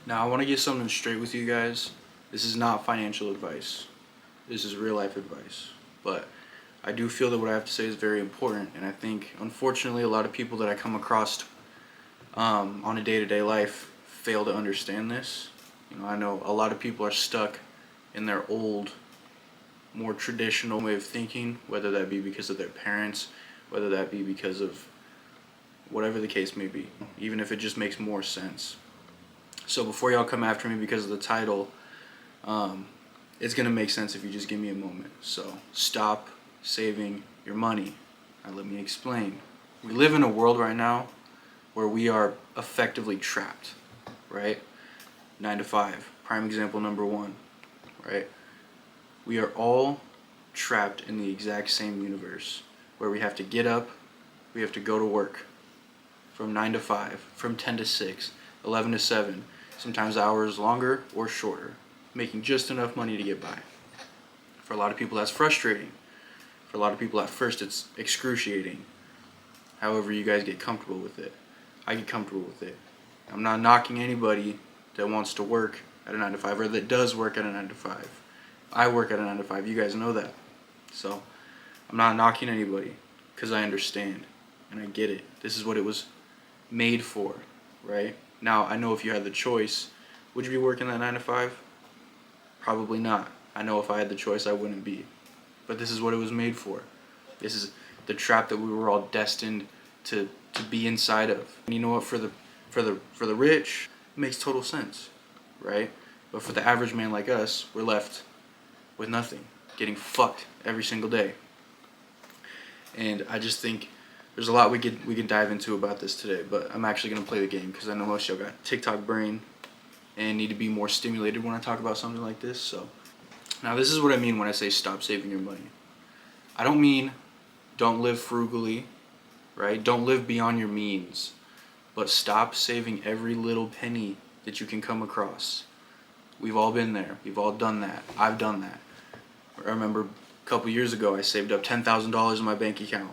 Now, I want to get something straight with you guys. This is not financial advice. This is real life advice. But I do feel that what I have to say is very important, and I think, unfortunately, a lot of people that I come across on a day-to-day life fail to understand this. I know a lot of people are stuck in their old, more traditional way of thinking, whether that be because of their parents, whether that be because of whatever the case may be, even if it just makes more sense. So before y'all come after me because of the title, it's gonna make sense if you just give me a moment. So stop saving your money. Now let me explain. We live in a world right now where we are effectively trapped, right? 9 to 5, prime example number one, right? We are all trapped in the exact same universe where we have to get up, we have to go to work from 9 to 5, from 10 to 6, 11 to 7, sometimes hours longer or shorter, making just enough money to get by. For a lot of people, that's frustrating. For a lot of people, at first, it's excruciating. However, you guys get comfortable with it. I get comfortable with it. I'm not knocking anybody that wants to work at a 9 to 5 or that does work at a 9 to 5. I work at a 9 to 5. You guys know that. So I'm not knocking anybody because I understand and I get it. This is what it was made for, right? Now, I know if you had the choice, would you be working that 9 to 5? Probably not. I know if I had the choice, I wouldn't be. But this is what it was made for. This is the trap that we were all destined to be inside of. And you know what? For the rich, it makes total sense, right? But for the average man like us, we're left with nothing, getting fucked every single day. And I just think there's a lot we could dive into about this today. But I'm actually gonna play the game because I know most of y'all got TikTok brain and need to be more stimulated when I talk about something like this. So now this is what I mean when I say stop saving your money. I don't mean don't live frugally, right? Don't live beyond your means, but stop saving every little penny that you can come across. We've all been there. We've all done that. I've done that. I remember a couple years ago I saved up $10,000 in my bank account.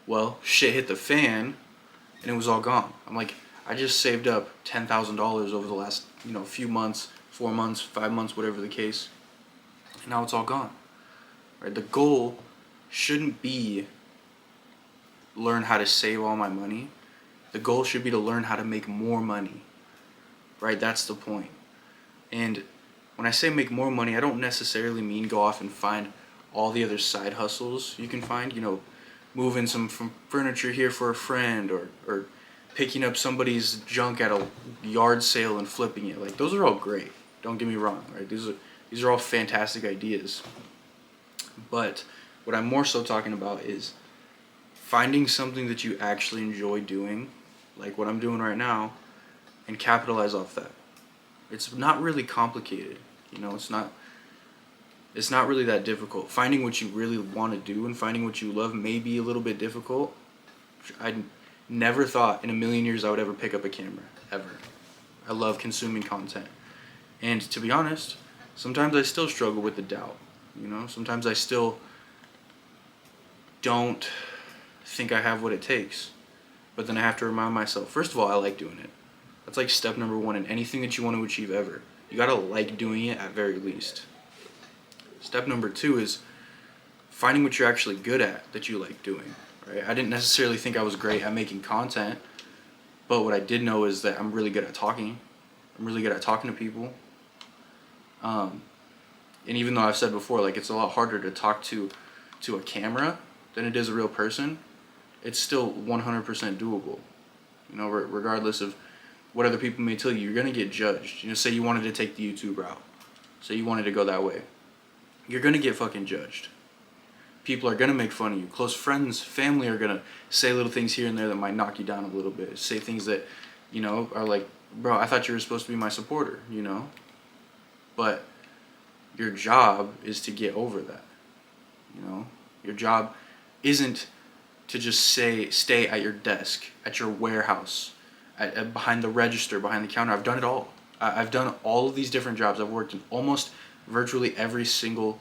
Well, shit hit the fan and it was all gone. I'm like, I just saved up $10,000 over the last, few months, 4 months, 5 months, whatever the case. And now it's all gone. Right? The goal shouldn't be learn how to save all my money. The goal should be to learn how to make more money. Right? That's the point. And when I say make more money, I don't necessarily mean go off and find all the other side hustles you can find, moving some from furniture here for a friend or picking up somebody's junk at a yard sale and flipping it. Like, those are all great. Don't get me wrong, right? These are all fantastic ideas. But what I'm more so talking about is finding something that you actually enjoy doing, like what I'm doing right now, and capitalize off that. It's not really complicated, it's not really that difficult. Finding what you really want to do and finding what you love may be a little bit difficult. I never thought in a million years I would ever pick up a camera, ever. I love consuming content. And to be honest, sometimes I still struggle with the doubt, Sometimes I still don't think I have what it takes. But then I have to remind myself, first of all, I like doing it. That's like step number one in anything that you want to achieve ever. You gotta like doing it at very least. Step number two is finding what you're actually good at that you like doing, right? I didn't necessarily think I was great at making content, but what I did know is that I'm really good at talking. I'm really good at talking to people. And even though I've said before, like, it's a lot harder to talk to a camera than it is a real person, it's still 100% doable. Regardless of what other people may tell you, you're gonna get judged. Say you wanted to take the YouTube route. Say you wanted to go that way. You're gonna get fucking judged. People are gonna make fun of you. Close friends, family are gonna say little things here and there that might knock you down a little bit. Say things that, are like, bro, I thought you were supposed to be my supporter, But your job is to get over that. Your job isn't to just stay at your desk, at your warehouse, behind the register, behind the counter. I've done it all. I've done all of these different jobs. I've worked in almost virtually every single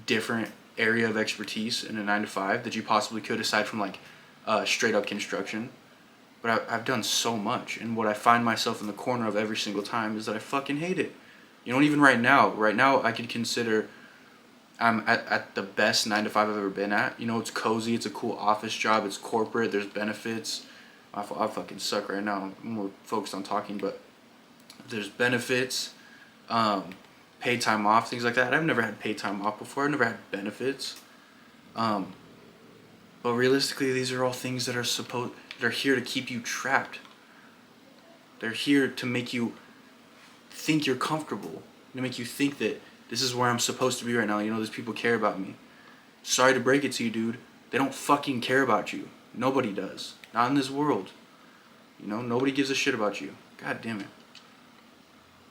different area of expertise in a 9 to 5 that you possibly could, aside from like straight up construction. But I've done so much, and what I find myself in the corner of every single time is that I fucking hate it. You know, and even right now I could consider I'm at the best 9 to 5 I've ever been at. You know, it's cozy, it's a cool office job, it's corporate, there's benefits. I fucking suck right now. I'm more focused on talking, but there's benefits, um, paid time off, things like that. I've never had paid time off before. I've never had benefits. Um, but realistically, these are all things that are here to keep you trapped. They're here to make you think you're comfortable, to make you think that this is where I'm supposed to be right now. You know, these people care about me. Sorry to break it to you, dude. They don't fucking care about you. Nobody does. Not in this world. You know, nobody gives a shit about you. God damn it.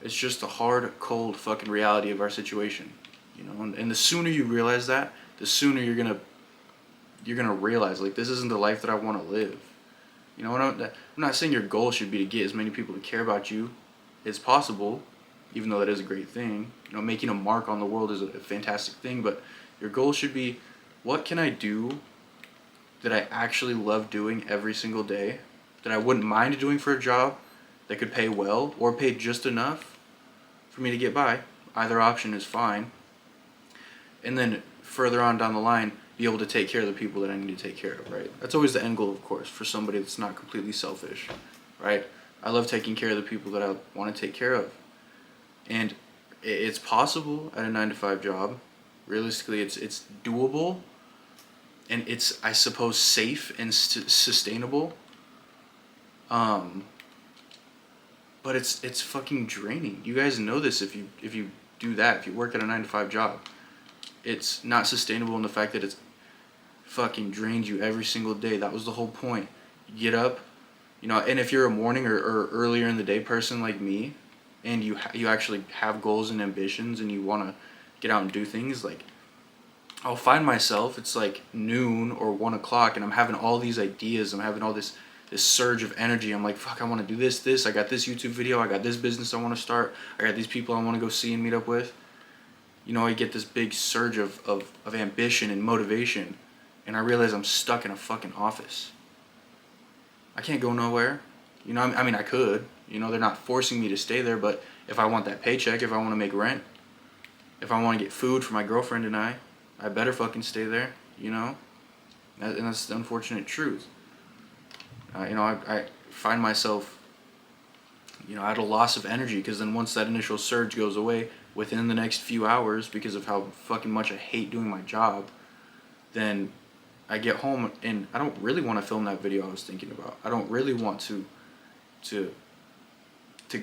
It's just the hard, cold fucking reality of our situation. You know, and the sooner you realize that, the sooner you're gonna realize, like, this isn't the life that I want to live. You know, I'm not saying your goal should be to get as many people to care about you as possible, even though that is a great thing. You know, making a mark on the world is a fantastic thing, but your goal should be, what can I do that I actually love doing every single day, that I wouldn't mind doing for a job that could pay well or pay just enough for me to get by. Either option is fine. And then further on down the line, be able to take care of the people that I need to take care of, right? That's always the end goal, of course, for somebody that's not completely selfish, right? I love taking care of the people that I want to take care of. And it's possible at a 9 to 5 job. Realistically, it's doable, and it's, I suppose, safe and sustainable. Um, but it's fucking draining. You guys know this if you do that. If you work at a 9 to 5 job, it's not sustainable in the fact that it's fucking drains you every single day. That was the whole point. You get up, you know, and if you're a morning or earlier in the day person like me, and you actually have goals and ambitions, and you want to get out and do things, like, I'll find myself, it's like noon or 1 o'clock, and I'm having all these ideas. I'm having all this surge of energy. I'm like, fuck, I want to do this. I got this YouTube video. I got this business I want to start. I got these people I want to go see and meet up with. You know, I get this big surge of ambition and motivation, and I realize I'm stuck in a fucking office. I can't go nowhere. You know, I mean, I could. You know, they're not forcing me to stay there, but if I want that paycheck, if I want to make rent, if I want to get food for my girlfriend and I better fucking stay there, you know? And that's the unfortunate truth. You know, I find myself, you know, at a loss of energy, because then once that initial surge goes away, within the next few hours, because of how fucking much I hate doing my job, then I get home and I don't really want to film that video I was thinking about. I don't really want to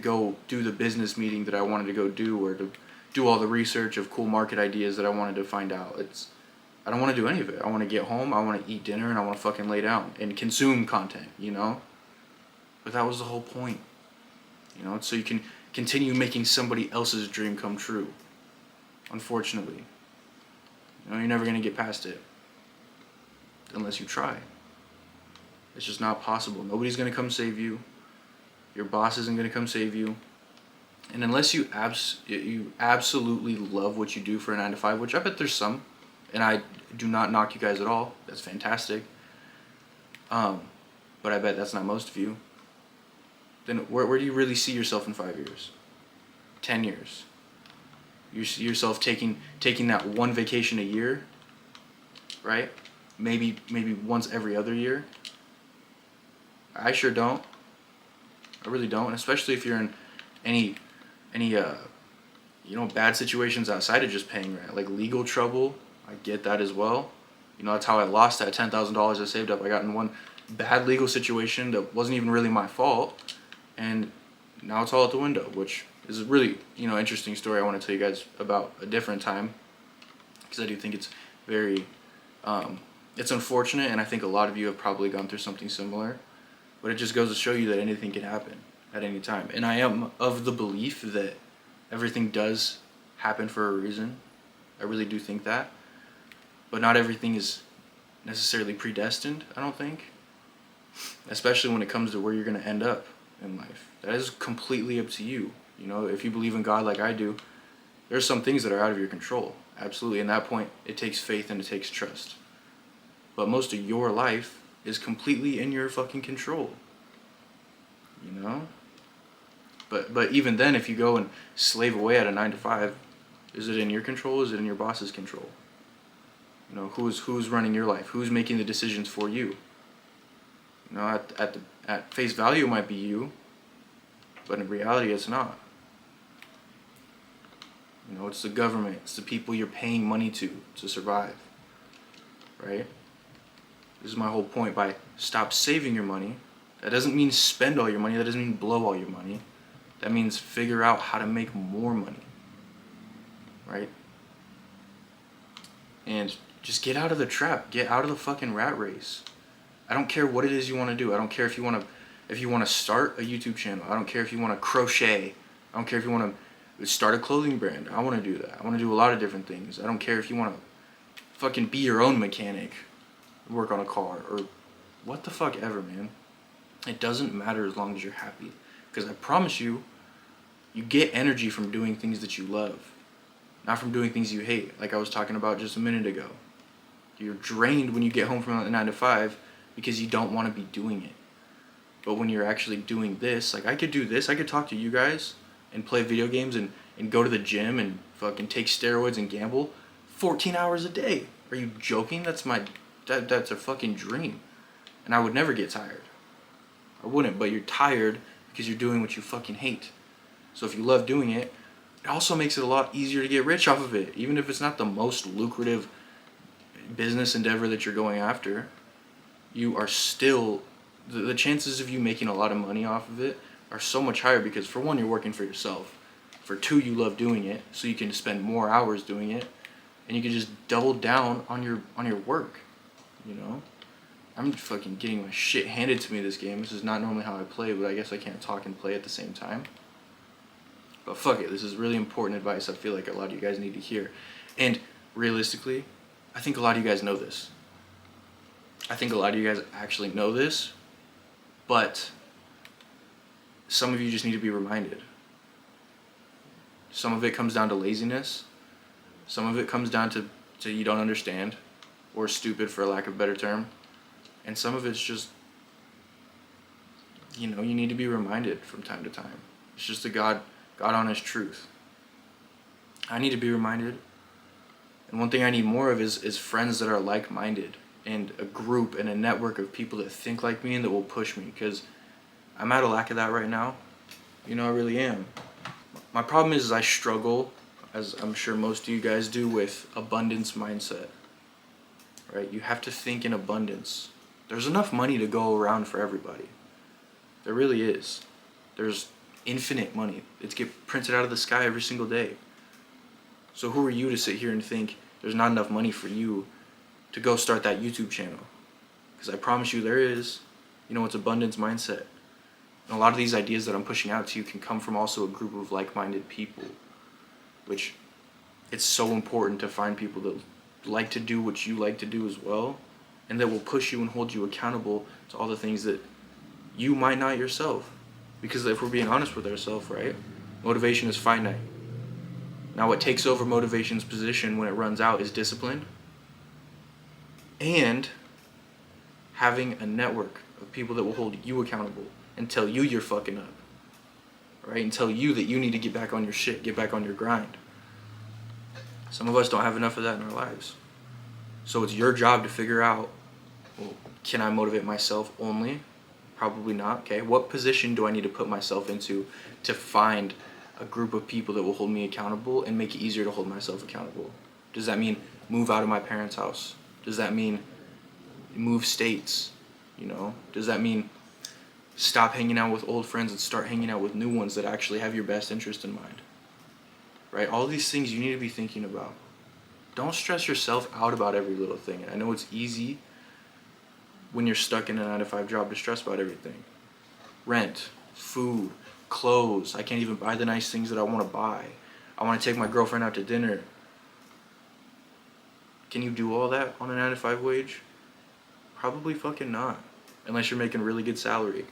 go do the business meeting that I wanted to go do, or to do all the research of cool market ideas that I wanted to find out. I don't want to do any of it. I want to get home, I want to eat dinner, and I want to fucking lay down and consume content, you know? But that was the whole point. You know, so you can continue making somebody else's dream come true. Unfortunately. You know, you're never going to get past it. Unless you try. It's just not possible. Nobody's going to come save you. Your boss isn't going to come save you. And unless you absolutely love what you do for a 9 to 5, which I bet there's some, and I do not knock you guys at all. That's fantastic. But I bet that's not most of you. Then where do you really see yourself in 5 years? 10 years? You see yourself taking that one vacation a year, right? Maybe once every other year. I sure don't. I really don't, especially if you're in any you know, bad situations outside of just paying rent, like legal trouble. I get that as well. You know, that's how I lost that $10,000 I saved up. I got in one bad legal situation that wasn't even really my fault, and now it's all out the window, which is a really, you know, interesting story I want to tell you guys about a different time, because I do think it's very, it's unfortunate, and I think a lot of you have probably gone through something similar, but it just goes to show you that anything can happen at any time. And I am of the belief that everything does happen for a reason. I really do think that. But not everything is necessarily predestined, I don't think. Especially when it comes to where you're going to end up in life. That is completely up to you. You know, if you believe in God like I do, there's some things that are out of your control. Absolutely. In that point, it takes faith and it takes trust. But most of your life is completely in your fucking control. you know? But even then, if you go and slave away at a 9 to 5, is it in your control? Is it in your boss's control? You know, who's running your life? Who's making the decisions for you? You know, at face value, it might be you, but in reality, it's not. You know, it's the government. It's the people you're paying money to survive. Right? This is my whole point. By stop saving your money, that doesn't mean spend all your money. That doesn't mean blow all your money. That means figure out how to make more money. Right? And just get out of the trap. Get out of the fucking rat race. I don't care what it is you want to do. I don't care if you want to start a YouTube channel. I don't care if you want to crochet. I don't care if you want to start a clothing brand. I want to do that. I want to do a lot of different things. I don't care if you want to fucking be your own mechanic, work on a car, or what the fuck ever, man. It doesn't matter as long as you're happy. Because I promise you, you get energy from doing things that you love, not from doing things you hate, like I was talking about just a minute ago. You're drained when you get home from a 9 to 5 because you don't want to be doing it. But when you're actually doing this, like I could do this, I could talk to you guys and play video games and go to the gym and fucking take steroids and gamble 14 hours a day. Are you joking? That's a fucking dream. And I would never get tired. I wouldn't, but you're tired because you're doing what you fucking hate. So if you love doing it, it also makes it a lot easier to get rich off of it. Even if it's not the most lucrative business endeavor that you're going after, you are still, the chances of you making a lot of money off of it are so much higher because for one, you're working for yourself. For two, you love doing it, so you can spend more hours doing it, and you can just double down on your work, you know? I'm fucking getting my shit handed to me this game. This is not normally how I play, but I guess I can't talk and play at the same time. But fuck it, this is really important advice I feel like a lot of you guys need to hear. And realistically, I think a lot of you guys know this. I think a lot of you guys actually know this, but some of you just need to be reminded. Some of it comes down to laziness. Some of it comes down to you don't understand, or stupid for lack of a better term. And some of it's just, you know, you need to be reminded from time to time. It's just the God honest truth. I need to be reminded. And one thing I need more of is friends that are like-minded, and a group and a network of people that think like me and that will push me, because I'm at a lack of that right now. You know, I really am. My problem is I struggle, as I'm sure most of you guys do, with abundance mindset. Right? You have to think in abundance. There's enough money to go around for everybody. There really is. There's infinite money. It's get printed out of the sky every single day. So who are you to sit here and think there's not enough money for you to go start that YouTube channel? Because I promise you there is. You know, it's abundance mindset. And a lot of these ideas that I'm pushing out to you can come from also a group of like-minded people, which it's so important to find people that like to do what you like to do as well, and that will push you and hold you accountable to all the things that you might not yourself. Because if we're being honest with ourselves, right, motivation is finite. Now what takes over motivation's position when it runs out is discipline and having a network of people that will hold you accountable and tell you you're fucking up, right, and tell you that you need to get back on your shit, get back on your grind. Some of us don't have enough of that in our lives. So it's your job to figure out, well, can I motivate myself only? Probably not. Okay, what position do I need to put myself into to find a group of people that will hold me accountable and make it easier to hold myself accountable? Does that mean move out of my parents' house? Does that mean move states? You know, does that mean stop hanging out with old friends and start hanging out with new ones that actually have your best interest in mind? Right? All these things you need to be thinking about. Don't stress yourself out about every little thing. And I know it's easy when you're stuck in a 9 to 5 job to stress about everything. Rent, food, clothes. I can't even buy the nice things that I want to buy. I want to take my girlfriend out to dinner. Can you do all that on a 9 to 5 wage? Probably fucking not. Unless you're making a really good salary.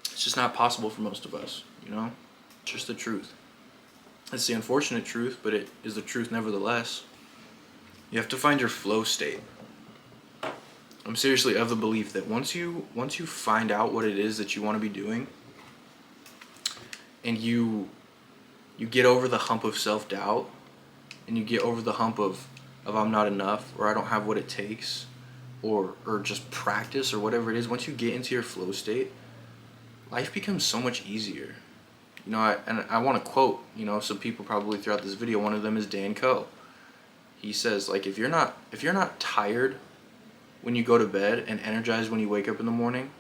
It's just not possible for most of us, you know? It's just the truth. It's the unfortunate truth, but it is the truth nevertheless. You have to find your flow state. I'm seriously of the belief that once you find out what it is that you want to be doing, and you get over the hump of self-doubt, and you get over the hump of I'm not enough, or I don't have what it takes, or just practice or whatever it is, once you get into your flow state, life becomes so much easier. You know, I want to quote, you know, some people probably throughout this video. One of them is Dan Coe. He says, like, if you're not tired when you go to bed and energized when you wake up in the morning,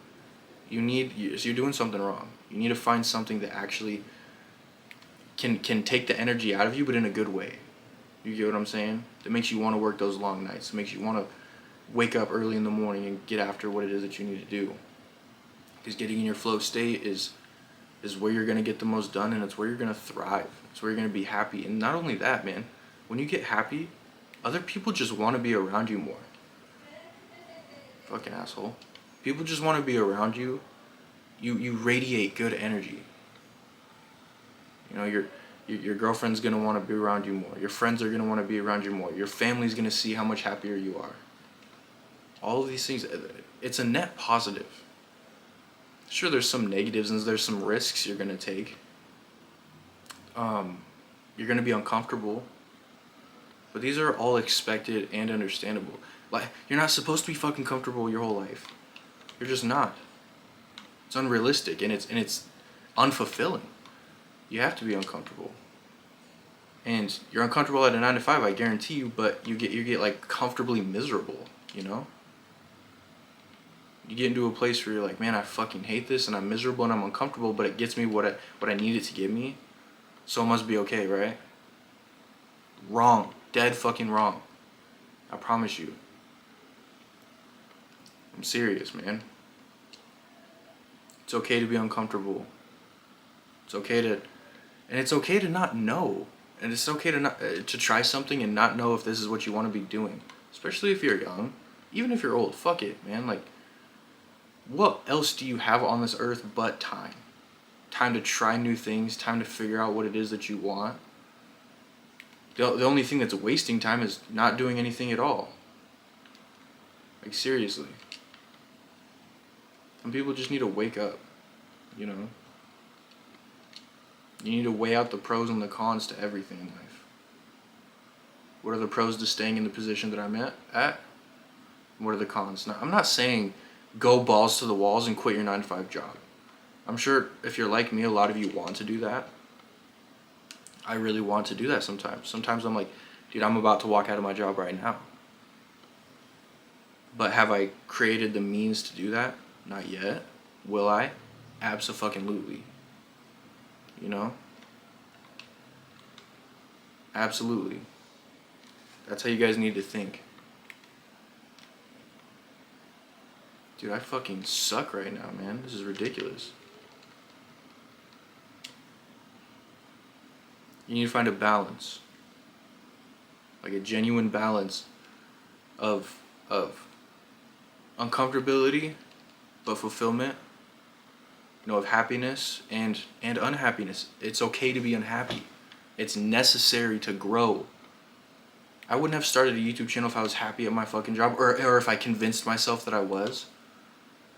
so you're doing something wrong. You need to find something that actually can take the energy out of you, but in a good way. You get what I'm saying? That makes you want to work those long nights. It makes you want to wake up early in the morning and get after what it is that you need to do. Because getting in your flow state is where you're going to get the most done, and it's where you're going to thrive. It's where you're going to be happy. And not only that, man, when you get happy, other people just want to be around you more. Fucking asshole. People just want to be around you. You radiate good energy. You know, your girlfriend's going to want to be around you more. Your friends are going to want to be around you more. Your family's going to see how much happier you are. All of these things, it's a net positive. Sure, there's some negatives and there's some risks you're going to take. You're going to be uncomfortable. But these are all expected and understandable. Like, you're not supposed to be fucking comfortable your whole life. You're just not. It's unrealistic, and it's unfulfilling. You have to be uncomfortable. And you're uncomfortable at a 9 to 5, I guarantee you, but you get like comfortably miserable, you know? You get into a place where you're like, man, I fucking hate this, and I'm miserable and I'm uncomfortable, but it gets me what I need it to give me, so it must be okay, right? Wrong. Dead fucking wrong. I promise you. I'm serious, man. It's okay to be uncomfortable. It's okay to not know. And it's okay to try something and not know if this is what you want to be doing. Especially if you're young. Even if you're old. Fuck it, man. Like, what else do you have on this earth but time? Time to try new things. Time to figure out what it is that you want. The only thing that's wasting time is not doing anything at all. Like, seriously. Some people just need to wake up, you know? You need to weigh out the pros and the cons to everything in life. What are the pros to staying in the position that I'm at? What are the cons? Now, I'm not saying go balls to the walls and quit your 9 to 5 job. I'm sure if you're like me, a lot of you want to do that. I really want to do that sometimes. Sometimes I'm like, dude, I'm about to walk out of my job right now. But have I created the means to do that? Not yet. Will I? Abso-fucking-lutely. You know? Absolutely. That's how you guys need to think. Dude, I fucking suck right now, man. This is ridiculous. You need to find a balance. Like a genuine balance of uncomfortability, but fulfillment. You know, of happiness and unhappiness. It's okay to be unhappy. It's necessary to grow. I wouldn't have started a YouTube channel if I was happy at my fucking job, or if I convinced myself that I was.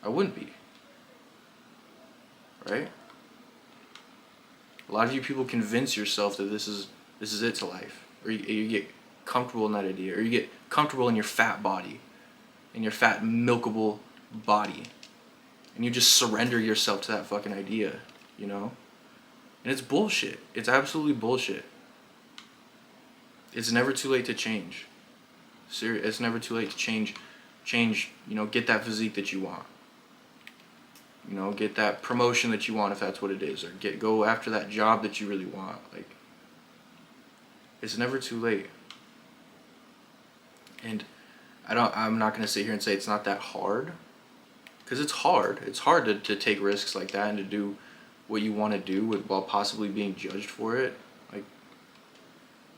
I wouldn't be. Right? A lot of you people convince yourself that this is it to life, or you get comfortable in that idea, or you get comfortable in your fat body, in your fat milkable body, and you just surrender yourself to that fucking idea, you know? And it's bullshit. It's absolutely bullshit. It's never too late to change. It's never too late to change, you know, get that physique that you want. You know, get that promotion that you want if that's what it is, or go after that job that you really want. Like, it's never too late. And I'm not gonna sit here and say it's not that hard, because it's hard. It's hard to take risks like that and to do what you want to do while possibly being judged for it. Like,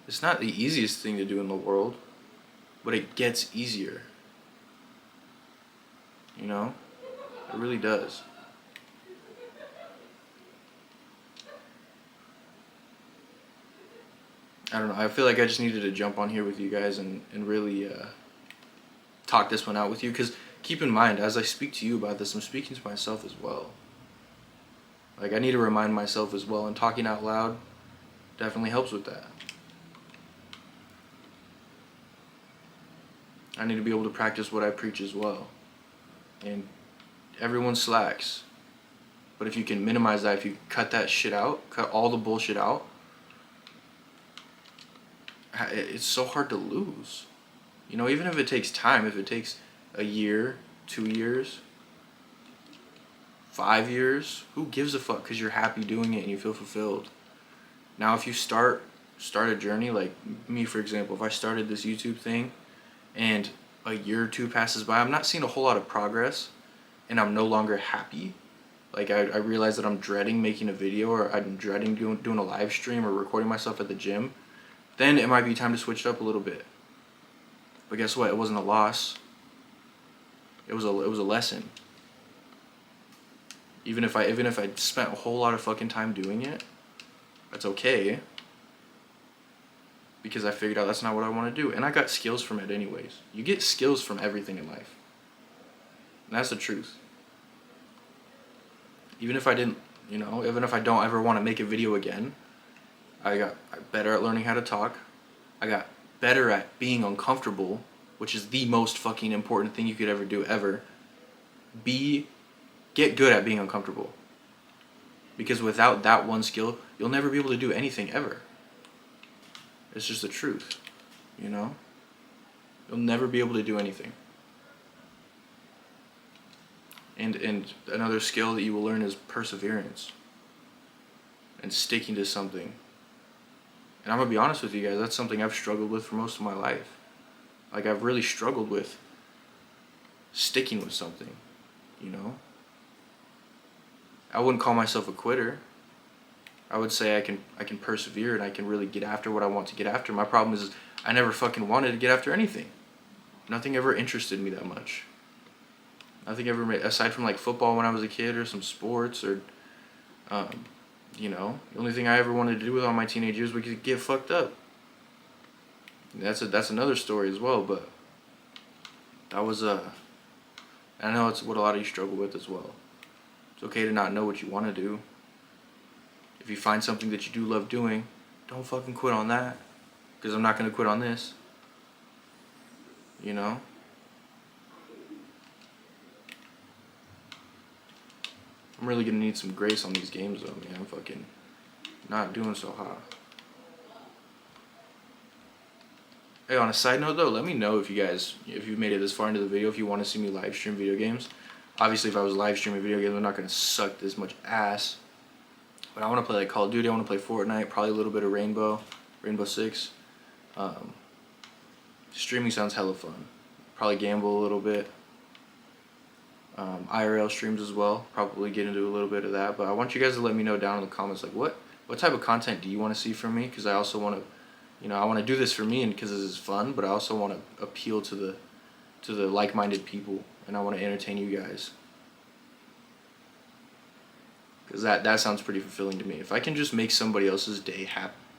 it's not the easiest thing to do in the world, but it gets easier. You know, it really does. I don't know. I feel like I just needed to jump on here with you guys and really talk this one out with you, because keep in mind, as I speak to you about this, I'm speaking to myself as well. Like, I need to remind myself as well, and talking out loud definitely helps with that. I need to be able to practice what I preach as well. And everyone slacks. But if you can minimize that, if you cut that shit out, cut all the bullshit out, it's so hard to lose. You know, even if it takes time, if it takes a year, 2 years, 5 years, who gives a fuck? Because you're happy doing it and you feel fulfilled. Now, if you start a journey, like me, for example, if I started this YouTube thing and a year or two passes by, I'm not seeing a whole lot of progress and I'm no longer happy. Like, I realize that I'm dreading making a video, or I'm dreading doing a live stream or recording myself at the gym, then it might be time to switch it up a little bit. But guess what? It wasn't a loss. It was a lesson. Even if I spent a whole lot of fucking time doing it, that's okay. Because I figured out that's not what I want to do. And I got skills from it anyways. You get skills from everything in life. And that's the truth. Even if I didn't, even if I don't ever want to make a video again, I got better at learning how to talk. I got better at being uncomfortable, which is the most fucking important thing you could ever do, ever. Get good at being uncomfortable. Because without that one skill, you'll never be able to do anything ever. It's just the truth, you know? You'll never be able to do anything. And another skill that you will learn is perseverance. And sticking to something. And I'm going to be honest with you guys, that's something I've struggled with for most of my life. Like, I've really struggled with sticking with something, you know? I wouldn't call myself a quitter. I would say I can persevere and I can really get after what I want to get after. My problem is I never fucking wanted to get after anything. Nothing ever interested me that much. Nothing ever made, aside from like football when I was a kid, or some sports, or the only thing I ever wanted to do with all my teenage years was get fucked up. And that's another story as well, but that was I know it's what a lot of you struggle with as well. It's okay to not know what you want to do. If you find something that you do love doing, don't fucking quit on that. Because I'm not going to quit on this. You know? I'm really going to need some grace on these games though, man. I'm fucking not doing so hot. Hey, on a side note though, let me know if you've made it this far into the video, if you want to see me live stream video games. Obviously, if I was live streaming video games, I'm not going to suck this much ass. But I want to play like Call of Duty, I want to play Fortnite, probably a little bit of Rainbow Six. Streaming sounds hella fun. Probably gamble a little bit. IRL streams as well, probably get into a little bit of that. But I want you guys to let me know down in the comments, like what type of content do you want to see from me? Because I also want to, I want to do this for me and because this is fun, but I also want to appeal to the like-minded people, and I want to entertain you guys. Because that sounds pretty fulfilling to me. If I can just make somebody else's day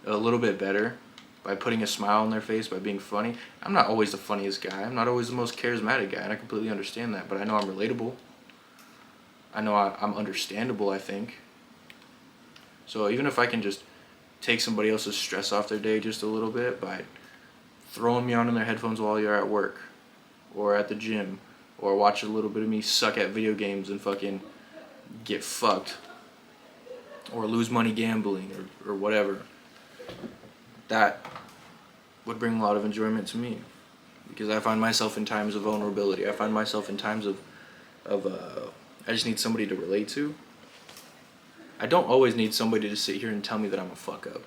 a little bit better by putting a smile on their face, by being funny. I'm not always the funniest guy. I'm not always the most charismatic guy, and I completely understand that. But I know I'm relatable. I know I'm understandable, I think. So even if I can just take somebody else's stress off their day just a little bit by throwing me on in their headphones while you're at work or at the gym, or watch a little bit of me suck at video games and fucking get fucked, or lose money gambling, or whatever, that would bring a lot of enjoyment to me, because I find myself in times of vulnerability. I find myself in times of I just need somebody to relate to. I don't always need somebody to sit here and tell me that I'm a fuck up,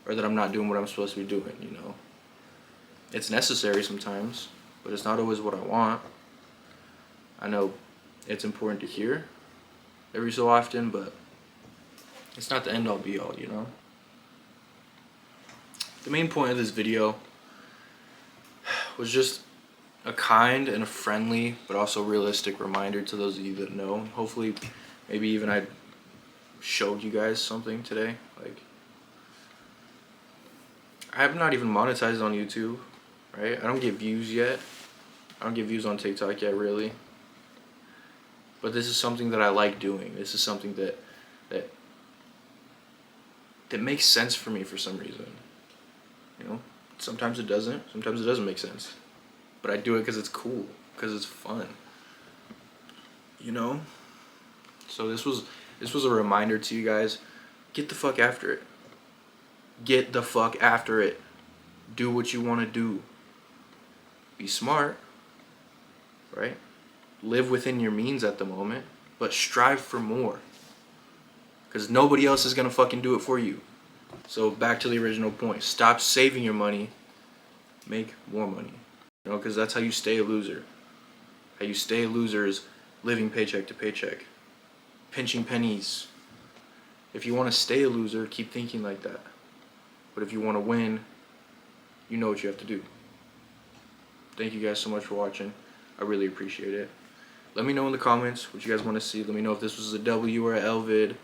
or that I'm not doing what I'm supposed to be doing, It's necessary sometimes, but it's not always what I want. I know it's important to hear every so often, but it's not the end all be all, The main point of this video was just a kind and a friendly, but also realistic reminder to those of you that know. Hopefully, maybe even I showed you guys something today. Like, I have not even monetized on YouTube, right? I don't get views yet. I don't get views on TikTok yet, really. But this is something that I like doing. This is something that makes sense for me for some reason. You know, sometimes it doesn't. Sometimes it doesn't make sense. But I do it because it's cool, because it's fun. You know. So this was a reminder to you guys. Get the fuck after it. Get the fuck after it. Do what you want to do. Be smart. Right? Live within your means at the moment, but strive for more. Because nobody else is going to fucking do it for you. So back to the original point. Stop saving your money. Make more money. You know, because that's how you stay a loser. How you stay a loser is living paycheck to paycheck. Pinching pennies. If you want to stay a loser, keep thinking like that. But if you want to win, you know what you have to do. Thank you guys so much for watching. I really appreciate it. Let me know in the comments what you guys want to see. Let me know if this was a W or a L vid.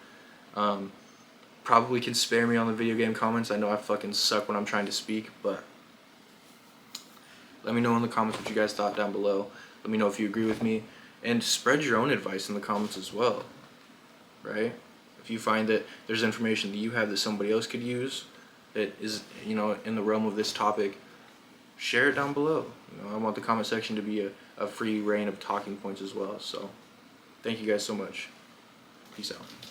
Probably can spare me on the video game comments. I know I fucking suck when I'm trying to speak, but let me know in the comments what you guys thought down below. Let me know if you agree with me. And spread your own advice in the comments as well. Right? If you find that there's information that you have that somebody else could use that is, you know, in the realm of this topic, share it down below. You know, I want the comment section to be a free reign of talking points as well. So, thank you guys so much. Peace out.